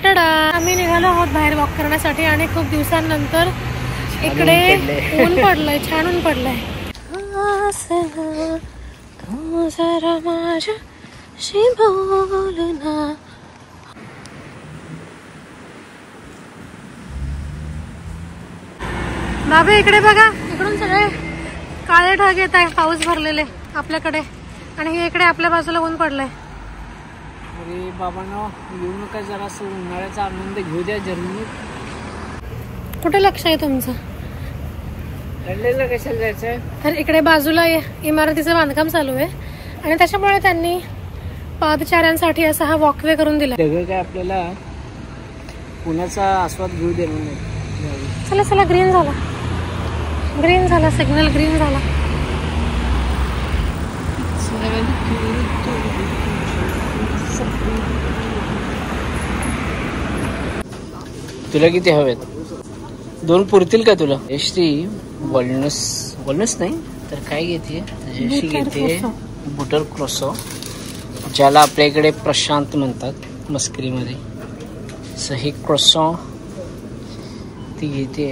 टाडा, आम्ही निघालो आहोत बाहेर वॉक करण्यासाठी आणि खूप दिवसांनंतर इकडे ऊन पडलंय, छान ऊन पडलंय. बाबा इकडे बघा, इकडून सगळे काळे ढग येत आहे, पाऊस भरलेले आपल्याकडे, आणि हे इकडे आपल्या बाजूला ऊन पडलंय. अरे बाबांनो, येऊ नका, जरा असं उन्हाळ्याचा आनंद घेऊ द्या जर्मनीत. कुठे लक्ष आहे तुमचं? लंडनला कशाला जायचंय? तर इकडे बाजूला इमारतीचं बांधकाम चालू आहे आणि त्याच्यामुळे त्यांनी पादचाऱ्यांसाठी असा हा वॉकवे करून दिला. सगळं काय आपल्याला पुण्याचा आस्वाद घेऊ देणार नाही. चला चला, ग्रीन झाला, ग्रीन झाला, सिग्नल ग्रीन झाला. तुला किती हवेत? 2 पुरतील का तुला? जयश्री वॉलनट्स नाही तर काय घेते? जयश्री घेते बुटर क्रोसो, ज्याला आपल्या इकडे प्रशांत म्हणतात मस्करीमध्ये. सही क्रोसो ती घेते.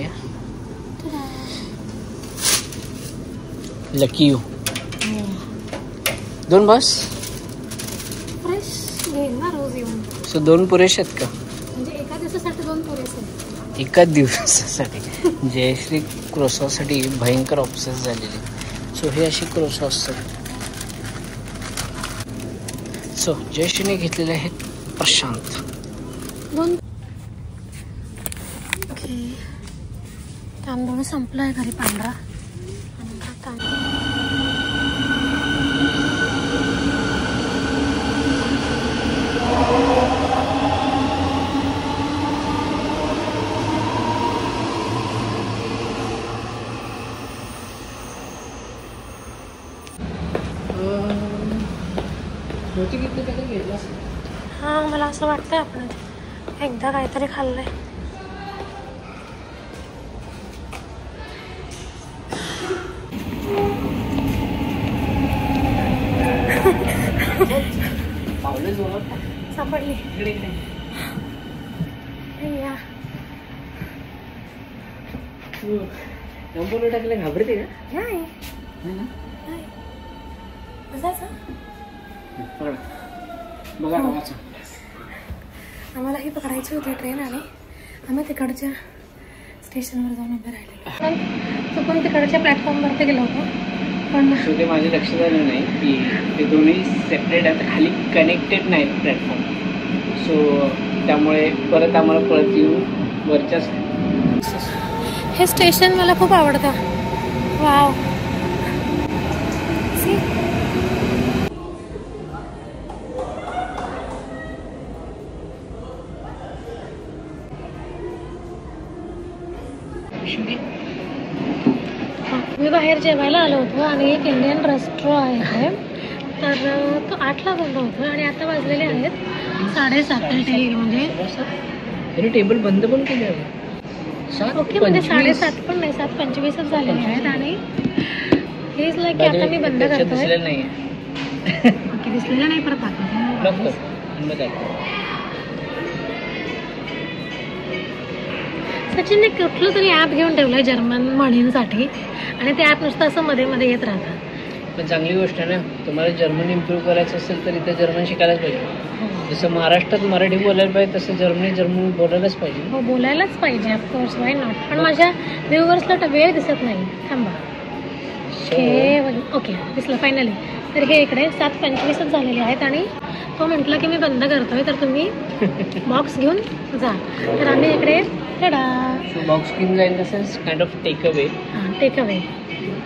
Lucky you. 2 बस. सो 2 पुरेश आहेत का? म्हणजे एका दिवसासाठी 2 पुरेसे? एका दिवसासाठी. जयश्री क्रोसॉसाठी भयंकर ऑब्सेस झालेली. सो हे अशी क्रोसॉ असतात. सो जयश्रीने घेतलेले आहेत प्रशांत. 2. ओके, तांदूळ संपलाय घरी पांढरा. हा, मला असं वाटतंय आपण एकदा काहीतरी खाल्लंय. सापडली. टाकले घाबरते का? नाही. बघा, आम्हाला ही पकडायची होती ट्रेन आणि आम्ही तिकडच्या स्टेशनवर जाऊन उभे राहिले. चुकून तिकडच्या प्लॅटफॉर्मवरती गेलो होतो, पण ते माझ्या लक्षात आलं नाही की ते दोन्ही सेपरेट आहेत, खाली कनेक्टेड नाहीत प्लॅटफॉर्म. सो त्यामुळे परत आम्हाला परत येऊन वरच्याच. हे स्टेशन मला खूप आवडतं. वाव. मी बाहेर जेवायला आलो होतो आणि एक इंडियन रेस्टॉरंट आहे, तर तो 8ला बंद होतो आणि आता वाजलेले आहेत 7:30. म्हणजे टेबल बंद पण केले आहे. ओके, म्हणजे 7:30 पण नाही, 7:25 झालेले आहेत. आणि हे इज लाईक की आता मी बंद करतोय. ओके, दिसलेलं नाही, परत दाखवतो. सचिनने कुठलं तरी ॲप घेऊन ठेवलंय जर्मन म्हणींसाठी आणि ते ॲप नुसतं असं मध्ये मध्ये येत राहतं. पण चांगली गोष्ट आहे ना. तुम्हाला जर्मन इम्प्रूव्ह करायचं असेल तर इथं जर्मन शिकायलाच पाहिजे. जसं महाराष्ट्रात मराठी बोलायला पाहिजे तसं जर्मन बोलायलाच पाहिजे. हो, बोलायलाच पाहिजे, ऑफकोर्स, वाय नॉट. पण माझ्या व्ह्यूवर्सला वेळ दिसत नाही. थांबा. ओके, दिसलं फायनली. तर हे इकडे 7:25 झालेले आहेत आणि तो म्हटलं की मी बंद करतोय, तर तुम्ही बॉक्स घेऊन जा. तर आम्ही इकडे बॉक्स घेऊन जाईल, तसंच काइंड ऑफ टेक अवे. हां, टेक अवे.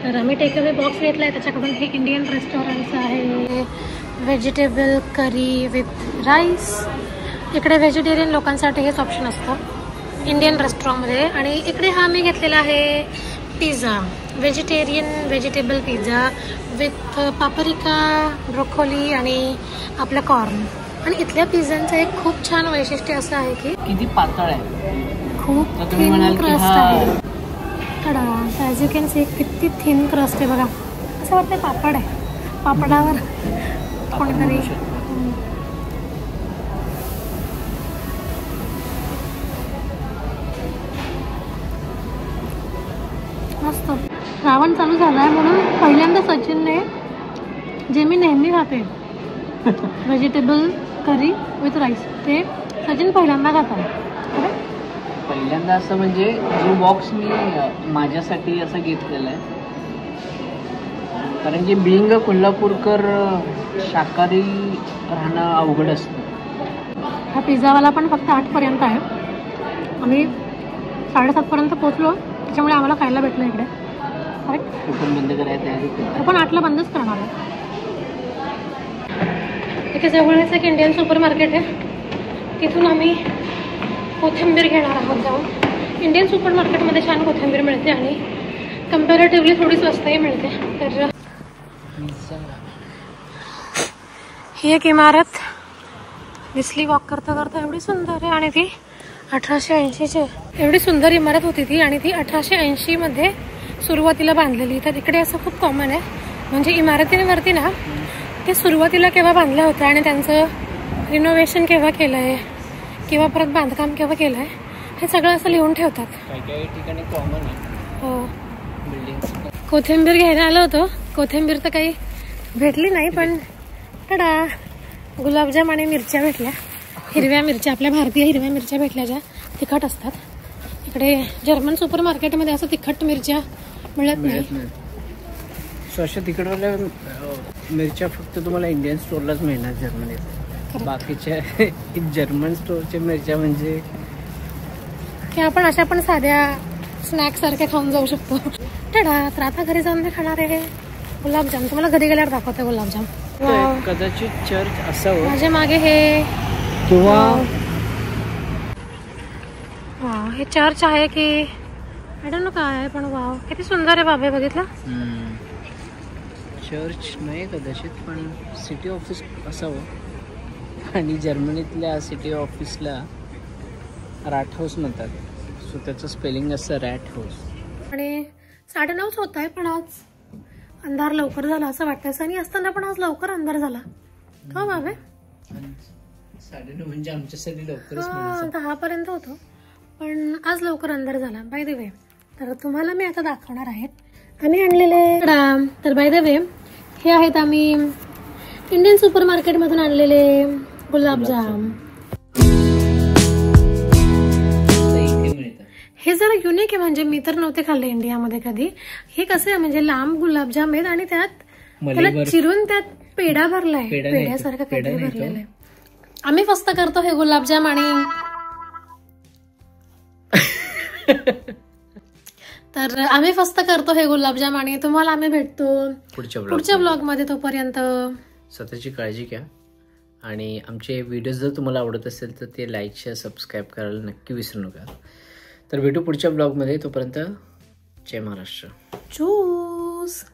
तर आम्ही टेक अवे बॉक्स घेतला आहे त्याच्याकडून. हे इंडियन रेस्टॉरंट्स आहे. Vegetable curry with rice. इकडे व्हेजिटेरियन लोकांसाठी हेच ऑप्शन असतं इंडियन रेस्टॉरंटमध्ये. आणि इकडे हा मी घेतलेला आहे pizza, vegetable pizza with paprika, broccoli आणि आपलं कॉर्न. आणि इथल्या पिझ्झांचं एक खूप छान वैशिष्ट्य असं आहे की किती पातळ आहे, खूप थिन क्रस्ट आहे. ॲज यू कॅन सी किती थिन क्रस्ट आहे बघा. असं वाटतं पापड आहे, पापडावर कोणीतरी. श्रावण चालू झाला आहे म्हणून पहिल्यांदा सचिनने जे मी नेहमी खाते व्हेजिटेबल करी विथ राईस ते सचिन पहिल्यांदा खात आहे. पहिल्यांदा असं म्हणजे जो बॉक्स मी माझ्यासाठी असं घेतलेला आहे, कारण की बिंग कोल्हापूरकर शाकाहारी राहणं अवघड असतं. हा पिझ्झावाला पण फक्त 8पर्यंत आहे. आम्ही 7:30पर्यंत पोचलो, त्याच्यामुळे आम्हाला खायला भेटलं इकडे. करेक्ट. कुठून बंद करायला तयारी आपण 8ला बंदच करणार आहे. इथे जवळच एक इंडियन सुपर मार्केट आहे, तिथून आम्ही कोथिंबीर घेणार आहोत जाऊन. इंडियन सुपर मार्केटमध्ये छान कोथिंबीर मिळते आणि कम्पॅरेटिव्हली थोडी स्वस्तही मिळते. तर ही एक इमारत दिसली वॉक करता करता, एवढी सुंदर आहे आणि ती 1880ची. एवढी सुंदर इमारत होती ती आणि ती 1880मध्ये सुरुवातीला बांधलेली. तर इकडे असं खूप कॉमन आहे, म्हणजे इमारतींवरती ना ते सुरुवातीला केव्हा बांधल्या होत्या आणि त्यांचं रिनोव्हेशन केव्हा केलं आहे किंवा परत बांधकाम केव्हा केलं आहे हे सगळं असं लिहून ठेवतात. काही ठिकाणी कॉमन आहे. हो. बिल्डिंग. कोथिंबीर घ्यायला आलो होतो. कोथिंबीर तर काही भेटली नाही, पण टडा गुलाबजाम आणि मिरच्या भेटल्या. हिरव्या मिरच्या, आपल्या भारतीय हिरव्या मिरच्या भेटल्या ज्या तिखट असतात. इकडे जर्मन सुपर मार्केटमध्ये असं तिखट मिरच्या मिळत नाही. सो अशा तिखटवाल्या मिरच्या फक्त तुम्हाला इंडियन स्टोअरलाच मिळणार जर्मनीत. बाकीच्या जर्मन स्टोअरच्या मिरच्या म्हणजे की आपण अशा पण साध्या स्नॅक्स सारख्या खाऊन जाऊ शकतो. टडा. तर आता घरी जाऊन मी खाणार आहे गुलाबजाम. तुम्हाला घरी गेल्यावर दाखवते गुलाबजाम. कदाचित चर्च असावं माझ्या मागे हे, किंवा हे चर्च आहे की आय डोंट नो काय आहे, पण वाव किती सुंदर आहे बाबा. बघितलं. चर्च नाही कदाचित, पण सिटी ऑफिस असावं. आणि जर्मनीतल्या सिटी ऑफिसला रॅट हाऊस म्हणतात. सो त्याचं स्पेलिंग असतं रॅट हाऊस. आणि 9:30 होत आहे, पण आज अंधार लवकर झाला असं वाटतं. सनी असताना पण आज लवकर अंधार झाला का बाबा? 9:30 म्हणजे आमच्यासाठी लवकरच. 10पर्यंत होतो, पण आज लवकर अंधार झाला. बाय द वे, तर तुम्हाला मी आता दाखवणार आहे आम्ही आणलेले. तर बाय द वे, हे आहेत आम्ही इंडियन सुपर मार्केटमधून आणलेले गुलाबजाम. हे जरा युनिक आहे, म्हणजे मी तर नव्हते खाल्ले इंडियामध्ये कधी. हे कसं आहे म्हणजे लांब गुलाबजाम आहेत आणि त्यात त्याला चिरून त्यात पेढा भरलाय, पेढ्यासारखं काहीतरी भरलेलं आहे. आम्ही फस्त करतो हे गुलाबजाम आणि तर आम्ही फस्त करतो हे गुलाबजाम आणि तुम्हाला आम्ही भेटतो पुढच्या ब्लॉग मध्ये. तोपर्यंत स्वतःची काळजी घ्या आणि आमचे व्हिडिओज जर तुम्हाला आवडत असेल तर ते लाईक शेअर सबस्क्राईब करायला नक्की विसरू नका. तर भेटू पुढच्या ब्लॉगमध्ये. तोपर्यंत जय महाराष्ट्र. चूस.